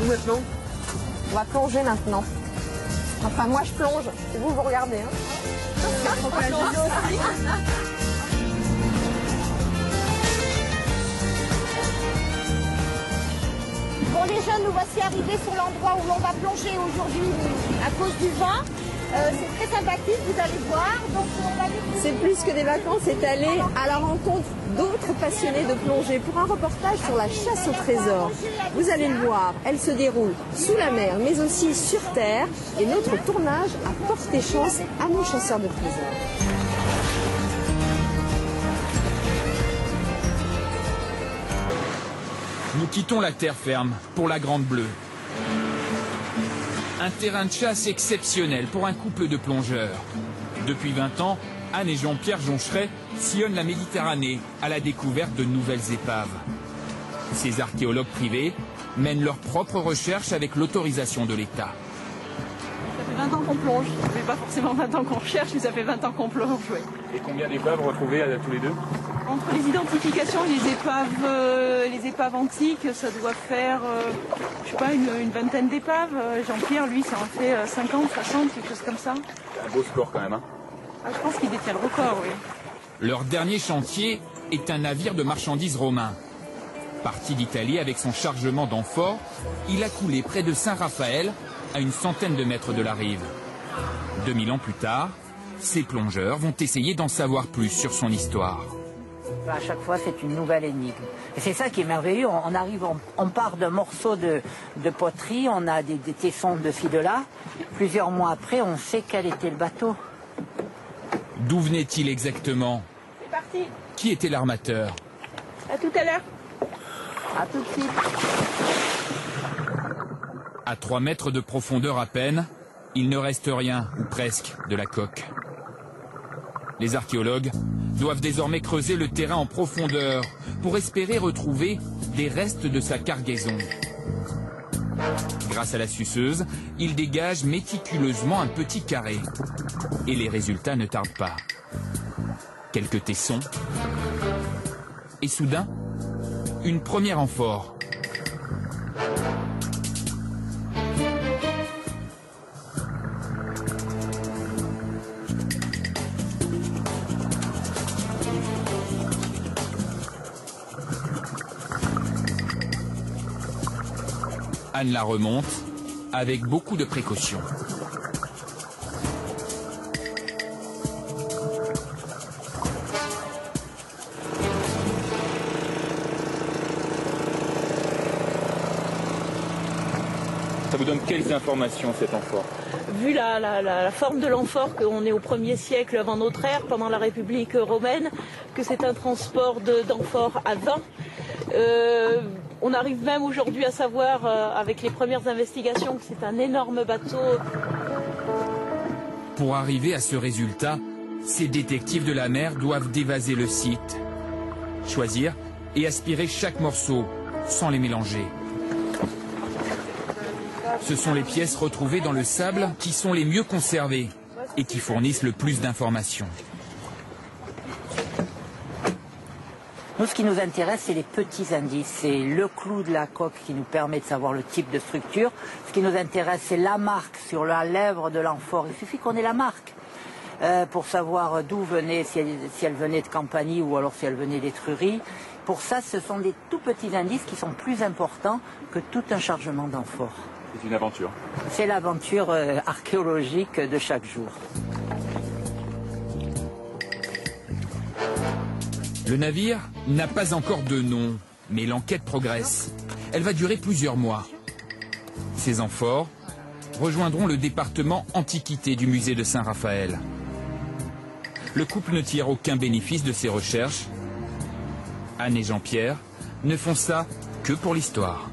maintenant? On va plonger maintenant. Enfin, moi je plonge. Et vous regardez. Hein. Bon, les jeunes, nous voici arrivés sur l'endroit où l'on va plonger aujourd'hui à cause du vent. C'est très sympathique, vous allez voir. Donc, c'est plus que des vacances, c'est aller à la rencontre d'autres passionnés de plongée pour un reportage sur la chasse au trésor. Vous allez le voir, elle se déroule sous la mer, mais aussi sur terre. Et notre tournage a porté chance à nos chasseurs de trésors. Nous quittons la terre ferme pour la Grande Bleue. Un terrain de chasse exceptionnel pour un couple de plongeurs. Depuis 20 ans, Anne et Jean-Pierre Joncheret sillonnent la Méditerranée à la découverte de nouvelles épaves. Ces archéologues privés mènent leurs propres recherches avec l'autorisation de l'État. Ça fait 20 ans qu'on plonge. Ça fait pas forcément 20 ans qu'on recherche, mais ça fait 20 ans qu'on plonge, oui. Et combien d'épaves retrouvées tous les deux? Entre les identifications et les épaves antiques, ça doit faire, je sais pas, une vingtaine d'épaves. Jean-Pierre, lui, ça en fait 50, 60, quelque chose comme ça. C'est un beau score quand même, hein? Ah, je pense qu'il détient le record, oui. Leur dernier chantier est un navire de marchandises romain. Parti d'Italie avec son chargement d'amphores, il a coulé près de Saint-Raphaël, à une centaine de mètres de la rive. 2000 ans plus tard, ces plongeurs vont essayer d'en savoir plus sur son histoire. À chaque fois, c'est une nouvelle énigme. Et c'est ça qui est merveilleux. On part d'un morceau de poterie, on a des tessons de ci, de là. Plusieurs mois après, on sait quel était le bateau. D'où venait-il exactement? C'est parti. Qui était l'armateur? À tout à l'heure. À tout de suite. À 3 mètres de profondeur à peine, il ne reste rien, ou presque, de la coque. Les archéologues doivent désormais creuser le terrain en profondeur pour espérer retrouver des restes de sa cargaison. Grâce à la suceuse, ils dégagent méticuleusement un petit carré. Et les résultats ne tardent pas. Quelques tessons. Et soudain, une première amphore. Anne la remonte avec beaucoup de précautions. Ça vous donne quelles informations cette amphore? Vu la forme de l'amphore, qu'on est au 1er siècle avant notre ère, pendant la République romaine, que c'est un transport d'amphore à vent. On arrive même aujourd'hui à savoir, avec les premières investigations, que c'est un énorme bateau. Pour arriver à ce résultat, ces détectives de la mer doivent dévaser le site, choisir et aspirer chaque morceau sans les mélanger. Ce sont les pièces retrouvées dans le sable qui sont les mieux conservées et qui fournissent le plus d'informations. Nous, ce qui nous intéresse, c'est les petits indices. C'est le clou de la coque qui nous permet de savoir le type de structure. Ce qui nous intéresse, c'est la marque sur la lèvre de l'amphore. Il suffit qu'on ait la marque pour savoir d'où venait, si elle venait de Campanie ou alors si elle venait d'Étrurie. Pour ça, ce sont des tout petits indices qui sont plus importants que tout un chargement d'amphore. C'est une aventure. C'est l'aventure archéologique de chaque jour. Le navire n'a pas encore de nom, mais l'enquête progresse. Elle va durer plusieurs mois. Ces amphores rejoindront le département Antiquité du musée de Saint-Raphaël. Le couple ne tire aucun bénéfice de ces recherches. Anne et Jean-Pierre ne font ça que pour l'histoire.